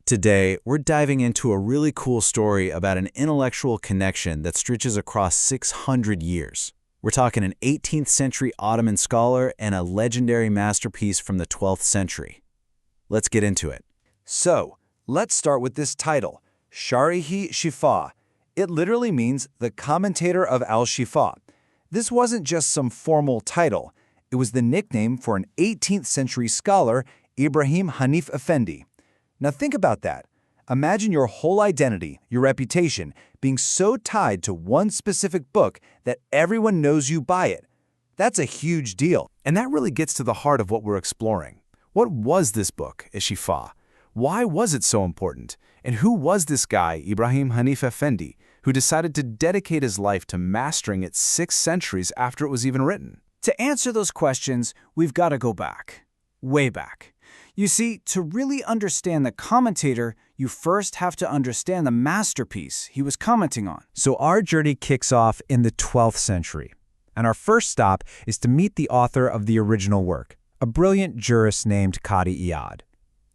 Today, we're diving into a really cool story about an intellectual connection that stretches across 600 years. We're talking an 18th century Ottoman scholar and a legendary masterpiece from the 12th century. Let's get into it. So, let's start with this title, al-Shifāʼ. It literally means the commentator of al-Shifāʼ. This wasn't just some formal title. It was the nickname for an 18th century scholar, Ibrahim Hanîf Efendi. Now think about that. Imagine your whole identity, your reputation, being so tied to one specific book that everyone knows you by it. That's a huge deal. And that really gets to the heart of what we're exploring. What was this book, al-Shifāʼ? Why was it so important? And who was this guy, Ibrahim Hanîf Efendi, who decided to dedicate his life to mastering it 6 centuries after it was even written? To answer those questions, we've got to go back. Way back. You see, to really understand the commentator, you first have to understand the masterpiece he was commenting on. So our journey kicks off in the 12th century, and our first stop is to meet the author of the original work, a brilliant jurist named Qadi Iyad.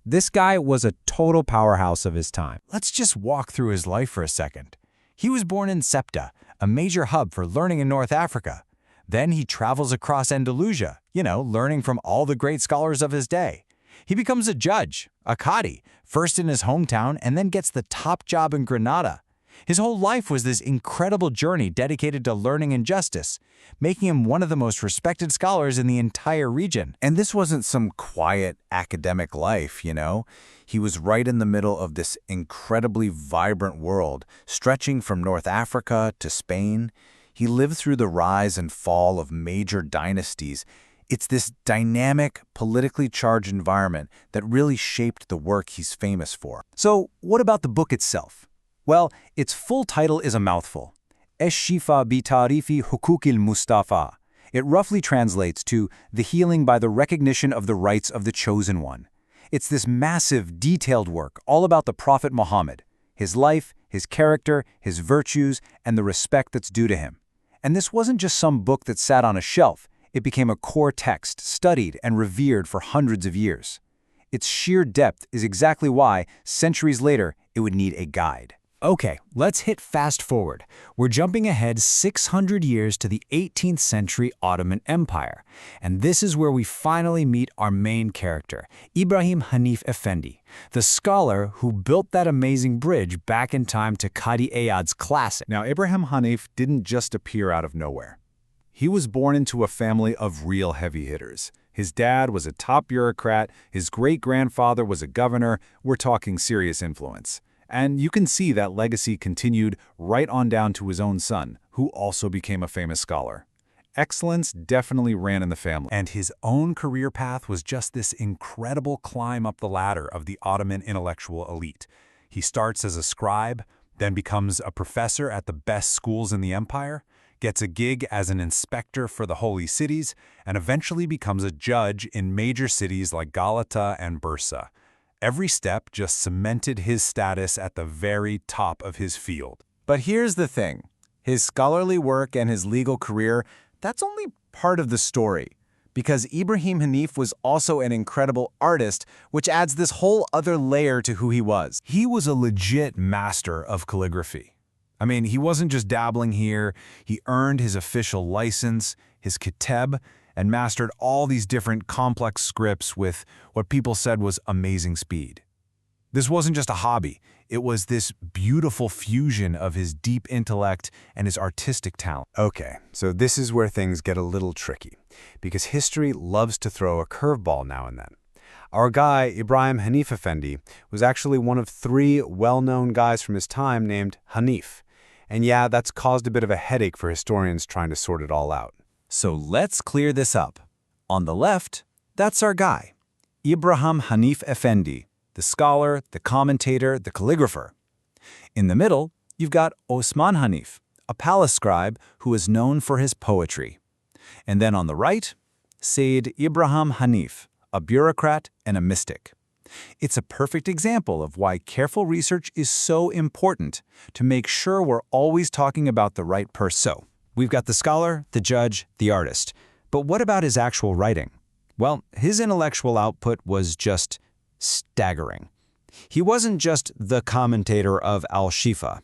This guy was a total powerhouse of his time. Let's just walk through his life for a second. He was born in Septa, a major hub for learning in North Africa. Then he travels across Andalusia, learning from all the great scholars of his day. He becomes a judge, a Qadi, first in his hometown and then gets the top job in Granada. His whole life was this incredible journey dedicated to learning and justice, making him one of the most respected scholars in the entire region. And this wasn't some quiet academic life, He was right in the middle of this incredibly vibrant world, stretching from North Africa to Spain. He lived through the rise and fall of major dynasties. It's this dynamic, politically charged environment that really shaped the work he's famous for. So, what about the book itself? Well, its full title is a mouthful. al-Shifāʼ bi Ta'rīfi Ḥuquq al-Mustafa. It roughly translates to the healing by the recognition of the rights of the chosen one. It's this massive, detailed work all about the Prophet Muhammad, his life, his character, his virtues, and the respect that's due to him. And this wasn't just some book that sat on a shelf. It became a core text, studied and revered for hundreds of years. Its sheer depth is exactly why, centuries later, it would need a guide. Okay, let's hit fast forward. We're jumping ahead 600 years to the 18th century Ottoman Empire. And this is where we finally meet our main character, Ibrahim Hanîf Efendi, the scholar who built that amazing bridge back in time to Qadi Iyad's classic. Now, Ibrahim Hanîf didn't just appear out of nowhere. He was born into a family of real heavy hitters. His dad was a top bureaucrat, his great-grandfather was a governor. We're talking serious influence. And you can see that legacy continued right on down to his own son, who also became a famous scholar. Excellence definitely ran in the family. And his own career path was just this incredible climb up the ladder of the Ottoman intellectual elite. He starts as a scribe, then becomes a professor at the best schools in the empire, gets a gig as an inspector for the holy cities, and eventually becomes a judge in major cities like Galata and Bursa. Every step just cemented his status at the very top of his field. But here's the thing. His scholarly work and his legal career, that's only part of the story. Because Ibrahim Hanîf was also an incredible artist, which adds this whole other layer to who he was. He was a legit master of calligraphy. I mean, he wasn't just dabbling here. He earned his official license, his kitab, and mastered all these different complex scripts with what people said was amazing speed. This wasn't just a hobby. It was this beautiful fusion of his deep intellect and his artistic talent. Okay, so this is where things get a little tricky, because history loves to throw a curveball now and then. Our guy, Ibrahim Hanîf Efendi, was actually one of 3 well-known guys from his time named Hanîf. And yeah, that's caused a bit of a headache for historians trying to sort it all out. So let's clear this up. On the left, that's our guy, Ibrahim Hanîf Efendi, the scholar, the commentator, the calligrapher. In the middle, you've got Osman Hanîf, a palace scribe who is known for his poetry. And then on the right, Sayyid Ibrahim Hanîf, a bureaucrat and a mystic. It's a perfect example of why careful research is so important to make sure we're always talking about the right person. So, we've got the scholar, the judge, the artist. But what about his actual writing? Well, his intellectual output was just staggering. He wasn't just the commentator of al-Shifāʼ.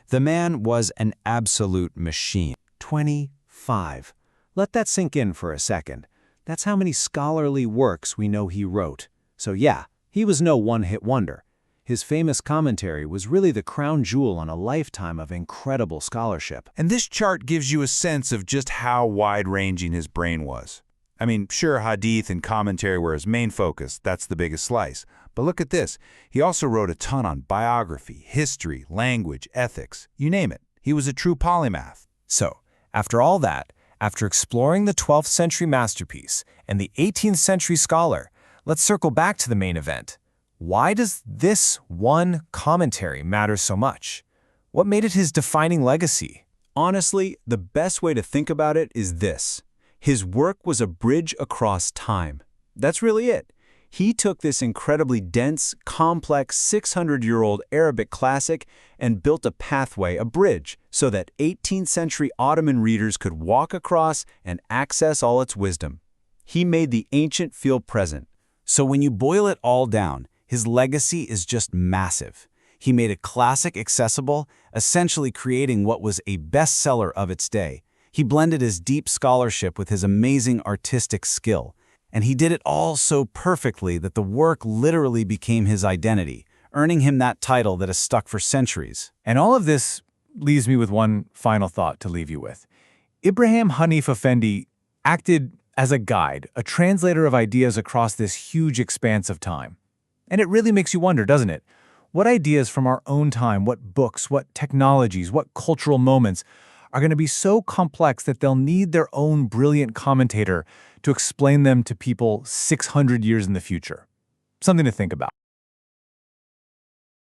The man was an absolute machine. 25. Let that sink in for a second. That's how many scholarly works we know he wrote. So yeah, he was no one-hit wonder. His famous commentary was really the crown jewel on a lifetime of incredible scholarship. And this chart gives you a sense of just how wide-ranging his brain was. I mean, sure, hadith and commentary were his main focus. That's the biggest slice. But look at this. He also wrote a ton on biography, history, language, ethics. You name it. He was a true polymath. So, after all that, after exploring the 12th century masterpiece and the 18th century scholar, let's circle back to the main event. Why does this one commentary matter so much? What made it his defining legacy? Honestly, the best way to think about it is this. His work was a bridge across time. That's really it. He took this incredibly dense, complex, 600-year-old Arabic classic and built a pathway, a bridge, so that 18th century Ottoman readers could walk across and access all its wisdom. He made the ancient feel present. So when you boil it all down, his legacy is just massive. He made a classic accessible, essentially creating what was a bestseller of its day. He blended his deep scholarship with his amazing artistic skill. And he did it all so perfectly that the work literally became his identity, earning him that title that has stuck for centuries. And all of this leaves me with one final thought to leave you with. Ibrahim Hanîf Efendi acted as a guide, a translator of ideas across this huge expanse of time. And it really makes you wonder, doesn't it? What ideas from our own time, what books, what technologies, what cultural moments are going to be so complex that they'll need their own brilliant commentator to explain them to people 600 years in the future? Something to think about.